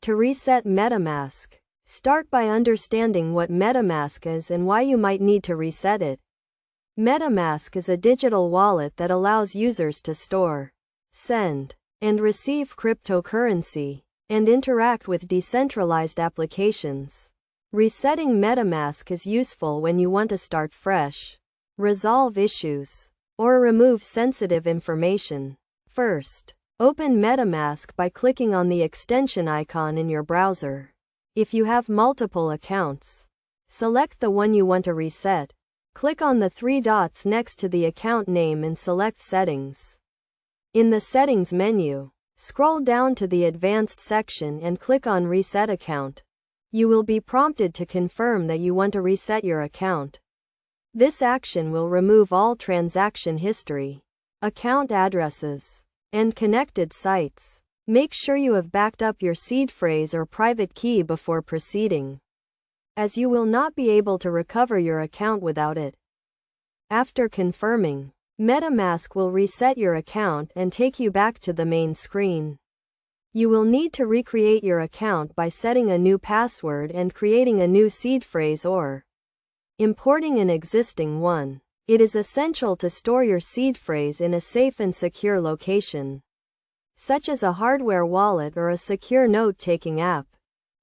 To reset MetaMask. Start by understanding what MetaMask is and why you might need to reset it. MetaMask is a digital wallet that allows users to store, send, and receive cryptocurrency, and interact with decentralized applications. Resetting MetaMask is useful when you want to start fresh, resolve issues, or remove sensitive information. First, open MetaMask by clicking on the extension icon in your browser. If you have multiple accounts, select the one you want to reset. Click on the three dots next to the account name and select Settings. In the Settings menu, scroll down to the Advanced section and click on Reset Account. You will be prompted to confirm that you want to reset your account. This action will remove all transaction history, account addresses, and connected sites. Make sure you have backed up your seed phrase or private key before proceeding, as you will not be able to recover your account without it. After confirming, MetaMask will reset your account and take you back to the main screen. You will need to recreate your account by setting a new password and creating a new seed phrase or importing an existing one. It is essential to store your seed phrase in a safe and secure location, such as a hardware wallet or a secure note-taking app.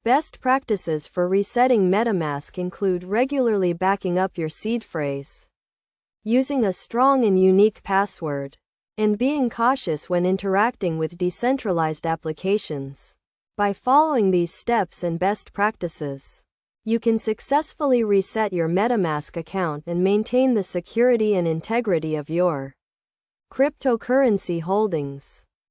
Best practices for resetting MetaMask include regularly backing up your seed phrase, using a strong and unique password, and being cautious when interacting with decentralized applications. By following these steps and best practices, you can successfully reset your MetaMask account and maintain the security and integrity of your cryptocurrency holdings.